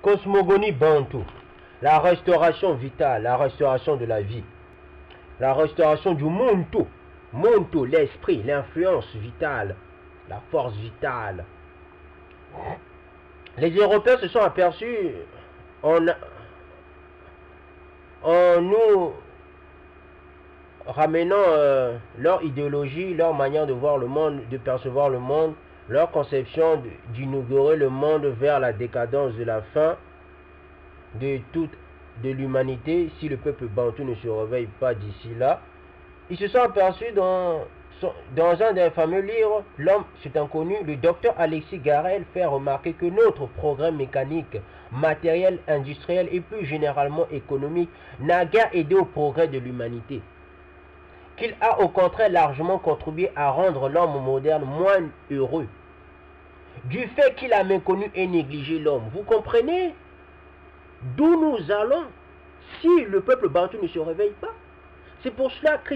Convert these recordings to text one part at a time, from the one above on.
Cosmogonie bantou. La restauration vitale, la restauration de la vie. La restauration du monto. Monto, l'esprit, l'influence vitale, la force vitale. Les Européens se sont aperçus en nous ramenant leur idéologie, leur manière de voir le monde, de percevoir le monde, leur conception d'inaugurer le monde vers la décadence de la fin de l'humanité si le peuple bantou ne se réveille pas d'ici là. Ils se sont aperçus dans un des fameux livres, L'homme c'est inconnu, le docteur Alexis Garel fait remarquer que notre progrès mécanique, matériel, industriel et plus généralement économique n'a guère aidé au progrès de l'humanité. Qu'il a au contraire largement contribué à rendre l'homme moderne moins heureux. Du fait qu'il a méconnu et négligé l'homme. Vous comprenez d'où nous allons si le peuple bantou ne se réveille pas? C'est pour cela que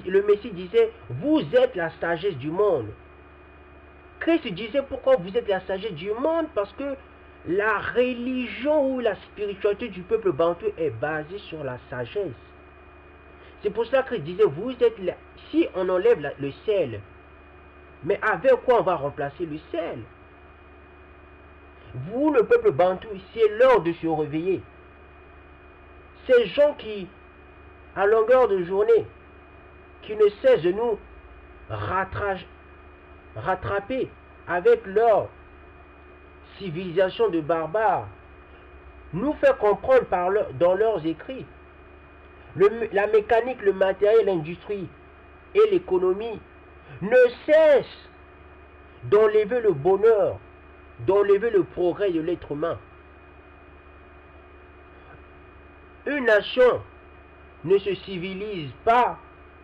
le Messie disait, vous êtes la sagesse du monde. Christ disait, pourquoi vous êtes la sagesse du monde? Parce que la religion ou la spiritualité du peuple bantou est basée sur la sagesse. C'est pour cela que Christ disait, vous êtes là, si on enlève le sel, mais avec quoi on va remplacer le sel? Vous, le peuple bantou, c'est l'heure de se réveiller. Ces gens qui, à longueur de journée, qui ne cessent de nous rattraper avec leur civilisation de barbares, nous fait comprendre dans leurs écrits la mécanique, le matériel, l'industrie et l'économie ne cessent d'enlever le bonheur, d'enlever le progrès de l'être humain. Une nation ne se civilise pas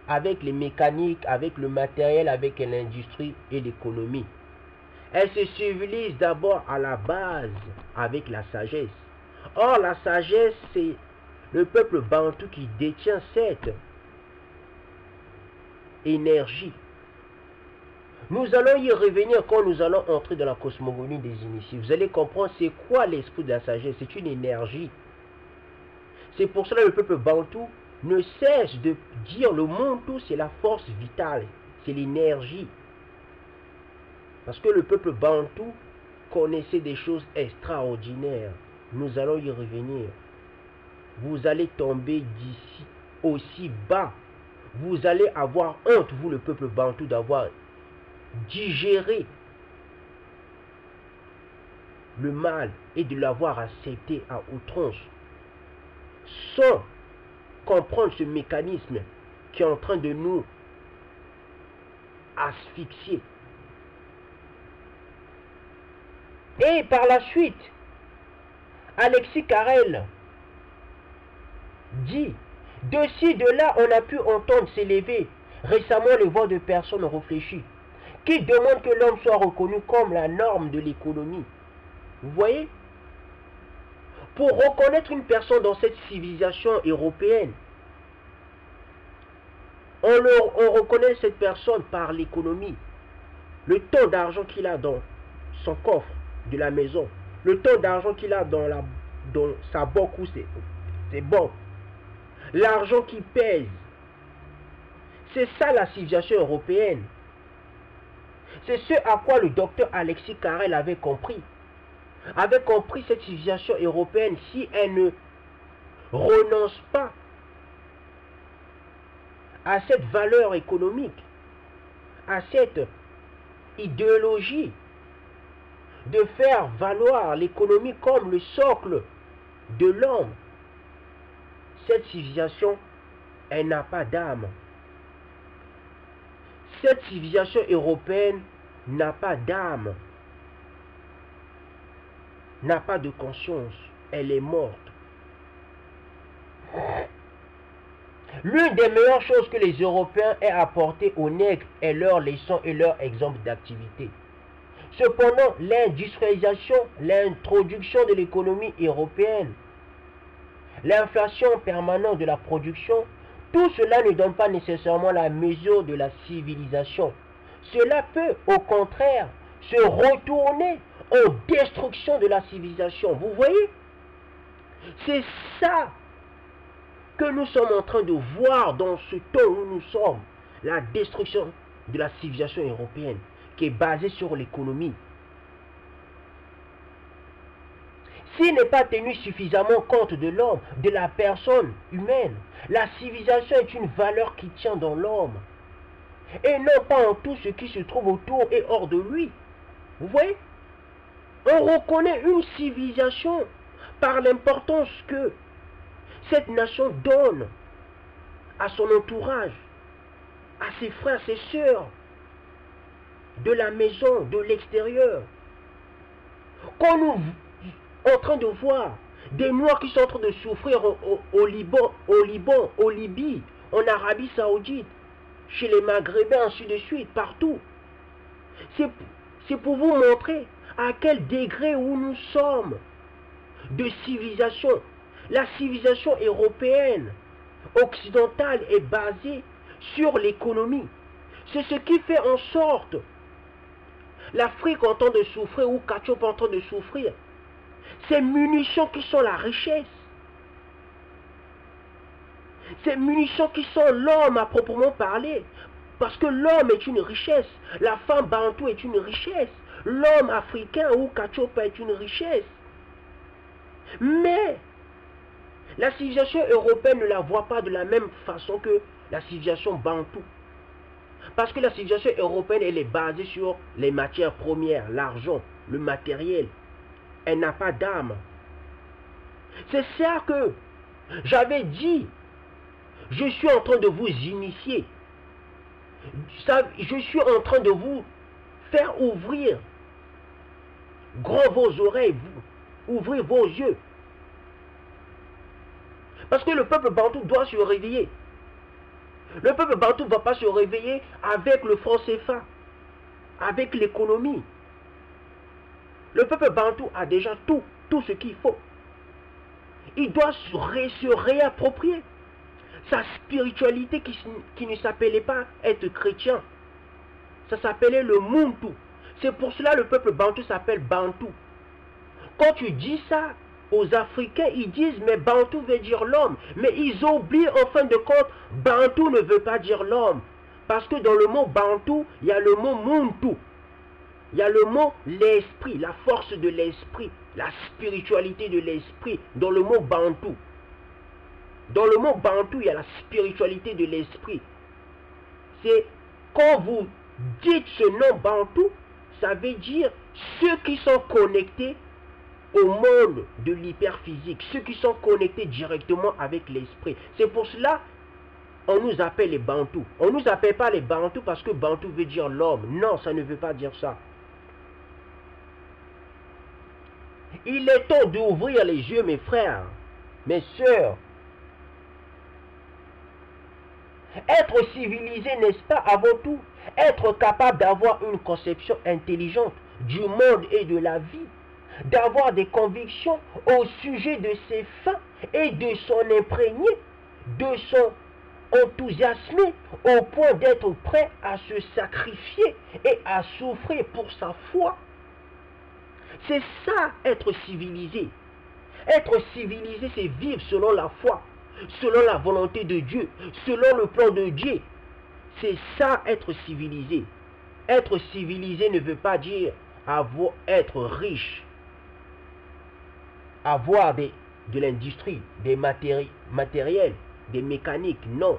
avec les mécaniques, avec le matériel, avec l'industrie et l'économie. Elle se civilise d'abord à la base avec la sagesse. Or, la sagesse, c'est le peuple bantou qui détient cette énergie. Nous allons y revenir quand nous allons entrer dans la cosmogonie des initiés. Vous allez comprendre c'est quoi l'esprit de la sagesse. C'est une énergie. C'est pour cela que le peuple bantou ne cesse de dire le montou, c'est la force vitale, c'est l'énergie. Parce que le peuple bantou connaissait des choses extraordinaires. Nous allons y revenir. Vous allez tomber d'ici aussi bas. Vous allez avoir honte, vous le peuple bantou, d'avoir digéré le mal et de l'avoir accepté à outrance, sans comprendre ce mécanisme qui est en train de nous asphyxier. Et par la suite, Alexis Carrel dit, de ci, de là, on a pu entendre s'élever récemment les voix de personnes réfléchies qui demandent que l'homme soit reconnu comme la norme de l'économie. Vous voyez? Pour reconnaître une personne dans cette civilisation européenne, on reconnaît cette personne par l'économie. Le temps d'argent qu'il a dans son coffre de la maison, le temps d'argent qu'il a dans sa banque ou ses banques, l'argent qui pèse. C'est ça la civilisation européenne. C'est ce à quoi le docteur Alexis Carrel avait compris. Avait compris cette civilisation européenne, si elle ne renonce pas à cette valeur économique, à cette idéologie de faire valoir l'économie comme le socle de l'homme, cette civilisation, elle n'a pas d'âme. Cette civilisation européenne n'a pas d'âme, n'a pas de conscience, elle est morte. L'une des meilleures choses que les Européens aient apporté aux nègres est leur leçon et leur exemple d'activité. Cependant, l'industrialisation, l'introduction de l'économie européenne, l'inflation permanente de la production, tout cela ne donne pas nécessairement la mesure de la civilisation. Cela peut, au contraire, se retourner en destruction de la civilisation. Vous voyez? C'est ça que nous sommes en train de voir dans ce temps où nous sommes. La destruction de la civilisation européenne qui est basée sur l'économie. S'il n'est pas tenu suffisamment compte de l'homme, de la personne humaine, la civilisation est une valeur qui tient dans l'homme. Et non pas en tout ce qui se trouve autour et hors de lui. Vous voyez? On reconnaît une civilisation par l'importance que cette nation donne à son entourage, à ses frères, ses sœurs, de la maison, de l'extérieur. Quand nous sommes en train de voir des Noirs qui sont en train de souffrir au Liban, au Libye, en Arabie Saoudite, chez les Maghrébins, ainsi de suite, partout. C'est pour vous montrer à quel degré où nous sommes de civilisation. La civilisation européenne, occidentale, est basée sur l'économie. C'est ce qui fait en sorte l'Afrique en train de souffrir ou Kachop en train de souffrir. Ces munitions qui sont la richesse. Ces munitions qui sont l'homme à proprement parler. Parce que l'homme est une richesse. La femme bantou est une richesse. L'homme africain ou Kachopa est une richesse. Mais la civilisation européenne ne la voit pas de la même façon que la civilisation bantou. Parce que la civilisation européenne, elle est basée sur les matières premières, l'argent, le matériel. Elle n'a pas d'âme. C'est ça que j'avais dit. Je suis en train de vous initier. Je suis en train de vous faire ouvrir grand vos oreilles, ouvrir vos yeux. Parce que le peuple bantou doit se réveiller. Le peuple bantou ne va pas se réveiller avec le franc CFA, avec l'économie. Le peuple bantou a déjà tout ce qu'il faut. Il doit se réapproprier sa spiritualité qui ne s'appelait pas être chrétien. Ça s'appelait le Muntu. C'est pour cela que le peuple bantou s'appelle Bantou. Quand tu dis ça aux Africains, ils disent mais Bantou veut dire l'homme. Mais ils oublient en fin de compte, Bantou ne veut pas dire l'homme. Parce que dans le mot Bantou, il y a le mot Muntu. Il y a le mot l'esprit, la force de l'esprit, la spiritualité de l'esprit, dans le mot Bantou. Dans le mot Bantou, il y a la spiritualité de l'esprit. C'est quand vous dites ce nom Bantou, ça veut dire ceux qui sont connectés au monde de l'hyperphysique, ceux qui sont connectés directement avec l'esprit. C'est pour cela on nous appelle les Bantous. On ne nous appelle pas les Bantous parce que Bantou veut dire l'homme. Non, ça ne veut pas dire ça. Il est temps d'ouvrir les yeux, mes frères, mes sœurs. Être civilisé, n'est-ce pas, avant tout, être capable d'avoir une conception intelligente du monde et de la vie, d'avoir des convictions au sujet de ses fins et de son imprégné, de son enthousiasme au point d'être prêt à se sacrifier et à souffrir pour sa foi. C'est ça, être civilisé. Être civilisé, c'est vivre selon la foi, selon la volonté de Dieu, selon le plan de Dieu. C'est ça, être civilisé. Être civilisé ne veut pas dire être riche, avoir de l'industrie, des matériels, des mécaniques, non.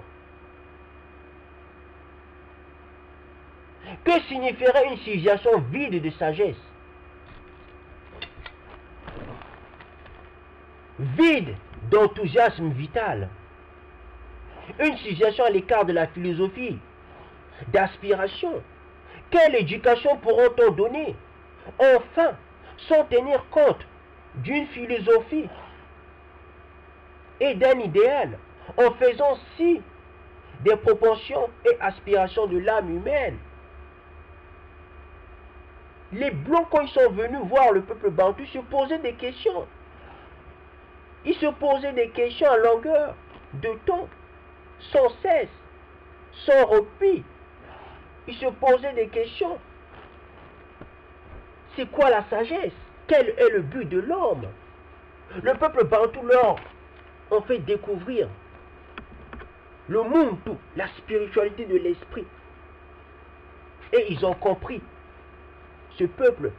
Que signifierait une civilisation vide de sagesse? Vide d'enthousiasme vital. Une civilisation à l'écart de la philosophie, d'aspiration. Quelle éducation pourront-on donner? Enfin, sans tenir compte d'une philosophie et d'un idéal, en faisant si des propensions et aspirations de l'âme humaine. Les Blancs, quand ils sont venus voir le peuple bantou, se posaient des questions. Ils se posaient des questions à longueur de temps, sans cesse, sans repos. Ils se posaient des questions. C'est quoi la sagesse? Quel est le but de l'homme? Le peuple bantou leur ont fait découvrir le muntu, la spiritualité de l'esprit. Et ils ont compris ce peuple.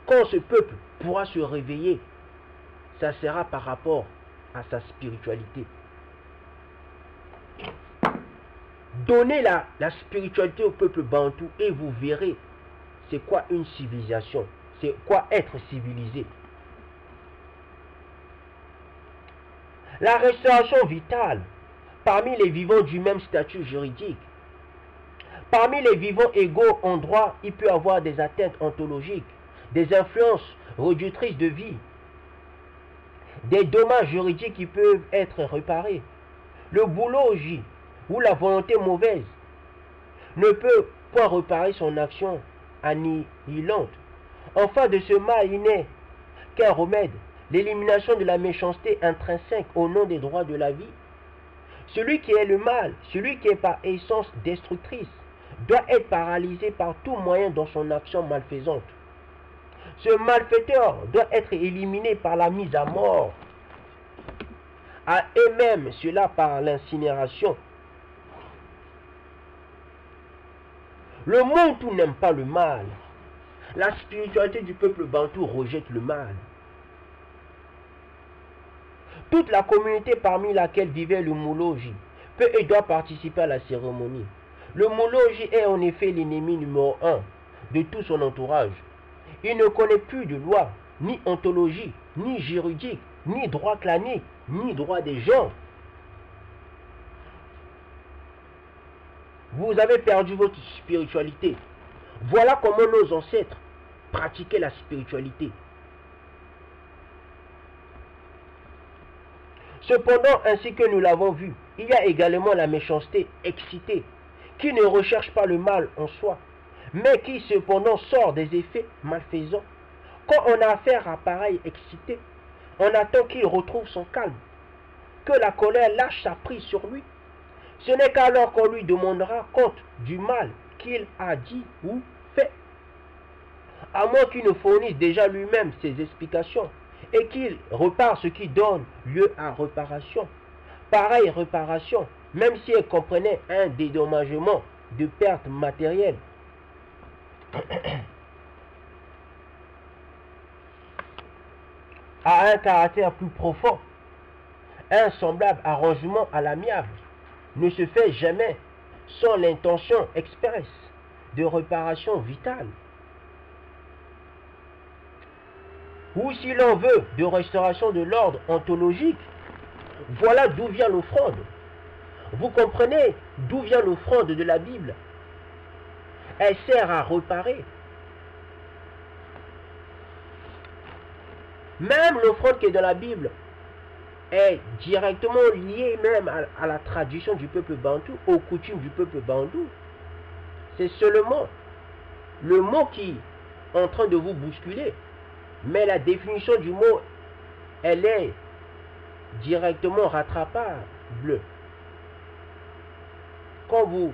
Quand ce peuple pourra se réveiller, ça sera par rapport à sa spiritualité. Donnez la spiritualité au peuple bantou et vous verrez c'est quoi une civilisation, c'est quoi être civilisé. La restauration vitale parmi les vivants du même statut juridique. Parmi les vivants égaux en droit, il peut y avoir des atteintes ontologiques, des influences réductrices de vie, des dommages juridiques qui peuvent être réparés. Le boulot ou la volonté mauvaise ne peut point réparer son action annihilante. Enfin, de ce mal, il n'est qu'un remède, l'élimination de la méchanceté intrinsèque au nom des droits de la vie. Celui qui est le mal, celui qui est par essence destructrice, doit être paralysé par tout moyen dans son action malfaisante. Ce malfaiteur doit être éliminé par la mise à mort, et même cela par l'incinération. Le monde tout n'aime pas le mal. La spiritualité du peuple bantou rejette le mal. Toute la communauté parmi laquelle vivait le Mouloji peut et doit participer à la cérémonie. Le Mouloji est en effet l'ennemi numéro 1 de tout son entourage. Il ne connaît plus de loi, ni ontologie, ni juridique, ni droit clanique, ni droit des gens. Vous avez perdu votre spiritualité. Voilà comment nos ancêtres pratiquaient la spiritualité. Cependant, ainsi que nous l'avons vu, il y a également la méchanceté excitée, qui ne recherche pas le mal en soi, mais qui cependant sort des effets malfaisants. Quand on a affaire à pareil excité, on attend qu'il retrouve son calme, que la colère lâche sa prise sur lui. Ce n'est qu'alors qu'on lui demandera compte du mal qu'il a dit ou fait, à moins qu'il ne fournisse déjà lui-même ses explications et qu'il repart ce qui donne lieu à réparation. Pareille réparation, même si elle comprenait un dédommagement de pertes matérielles, a un caractère plus profond. Un semblable arrangement à l'amiable ne se fait jamais sans l'intention expresse de réparation vitale. Ou si l'on veut de restauration de l'ordre ontologique, voilà d'où vient l'offrande. Vous comprenez d'où vient l'offrande de la Bible? Elle sert à réparer. Même l'offrande qui est dans la Bible est directement liée même à la tradition du peuple bantou, aux coutumes du peuple bantou. C'est seulement le mot qui est en train de vous bousculer. Mais la définition du mot, elle est directement rattrapable. Quand vous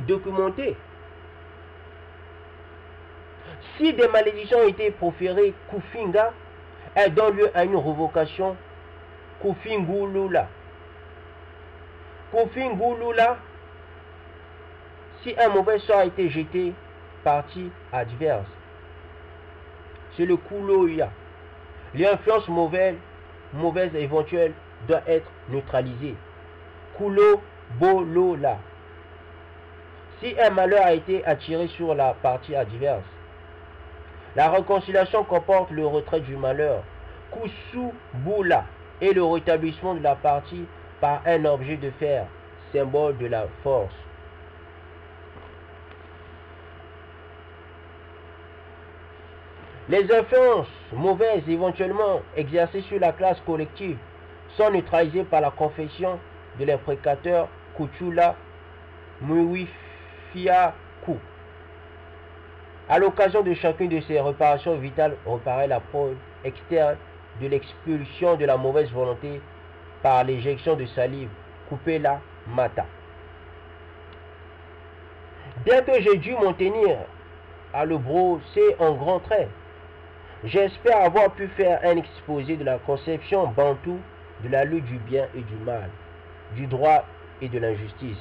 documentez, si des malédictions ont été proférées, Kufinga, elles donnent lieu à une révocation, Kufingulula. Kufingulula, si un mauvais sort a été jeté, partie adverse. C'est le Kuloya. L'influence mauvaise éventuelle doit être neutralisée. Kulo Bolola. Si un malheur a été attiré sur la partie adverse, la réconciliation comporte le retrait du malheur, Kusubula, et le rétablissement de la partie par un objet de fer, symbole de la force. Les influences mauvaises éventuellement exercées sur la classe collective sont neutralisées par la confession de l'imprécateur Kuchula Muifiaku. À l'occasion de chacune de ces réparations vitales, reparaît la preuve externe de l'expulsion de la mauvaise volonté par l'éjection de salive, couper la mata. Bien que j'ai dû m'en tenir à le brosser en grand trait, J'espère avoir pu faire un exposé de la conception bantoue de la lutte du bien et du mal, du droit et de l'injustice.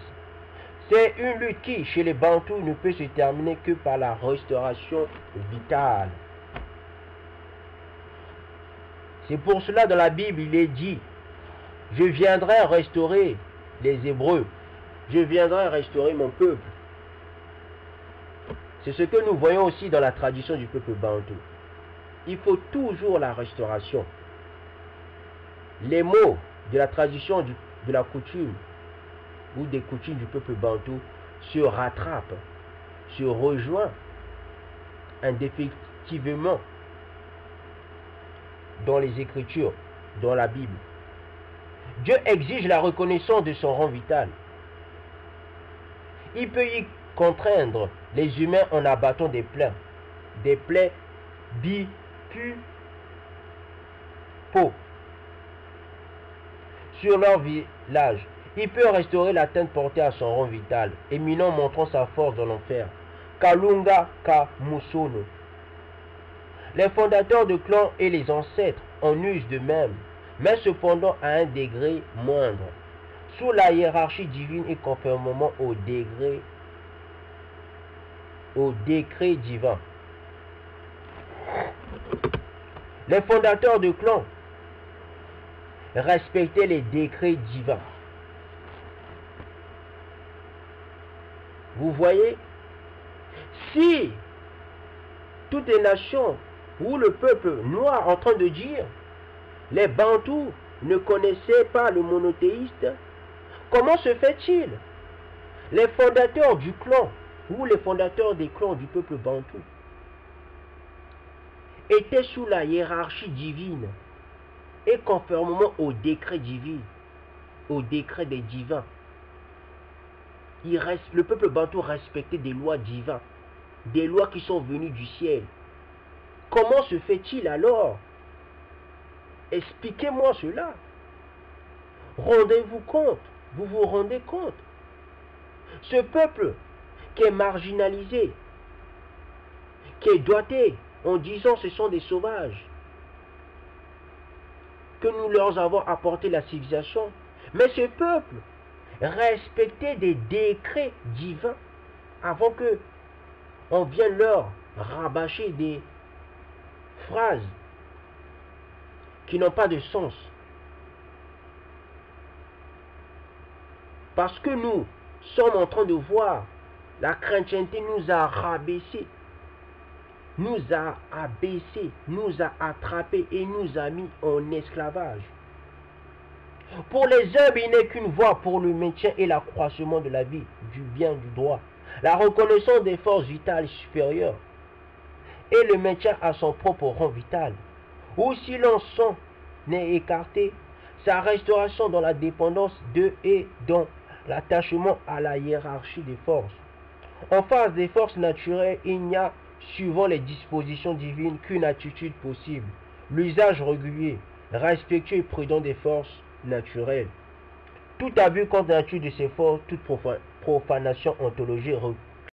C'est une lutte qui, chez les Bantous, ne peut se terminer que par la restauration vitale. C'est pour cela dans la Bible, il est dit, je viendrai restaurer les Hébreux, je viendrai restaurer mon peuple. C'est ce que nous voyons aussi dans la tradition du peuple bantou. Il faut toujours la restauration. Les mots de la tradition de la coutume ou des coutumes du peuple bantou se rattrapent, se rejoignent indéfectivement dans les Écritures, dans la Bible. Dieu exige la reconnaissance de son rang vital. Il peut y contraindre les humains en abattant des plaies bicupaux sur leur village. Il peut restaurer l'atteinte portée à son rang vital, éminent montrant sa force dans l'enfer. Kalunga Kamusono. Les fondateurs de clans et les ancêtres en usent de même, mais cependant à un degré moindre, sous la hiérarchie divine et conformément au décret divin. Les fondateurs de clans respectaient les décrets divins. Vous voyez, si toutes les nations ou le peuple noir en train de dire les Bantous ne connaissaient pas le monothéiste, comment se fait-il? Les fondateurs du clan ou les fondateurs des clans du peuple bantou étaient sous la hiérarchie divine et conformément au décret divin, au décret des divins. Le peuple bantou respectait des lois divines, des lois qui sont venues du ciel. Comment se fait-il alors? Expliquez-moi cela. Rendez-vous compte, vous vous rendez compte? Ce peuple qui est marginalisé, qui est doigté en disant ce sont des sauvages, que nous leur avons apporté la civilisation, mais ce peuple respectait des décrets divins avant que on vienne leur rabâcher des phrases qui n'ont pas de sens. Parce que nous sommes en train de voir la chrétienté nous a rabaissés, nous a abaissés, nous a attrapés et nous a mis en esclavage. Pour les hommes, il n'est qu'une voie pour le maintien et l'accroissement de la vie, du bien, du droit, la reconnaissance des forces vitales supérieures et le maintien à son propre rang vital. Ou si l'on s'en est écarté, sa restauration dans la dépendance de et dans l'attachement à la hiérarchie des forces. En face des forces naturelles, il n'y a, suivant les dispositions divines, qu'une attitude possible, l'usage régulier, respectueux et prudent des forces naturelles. Tout abus contre la nature de ces forces, toute profanation ontologique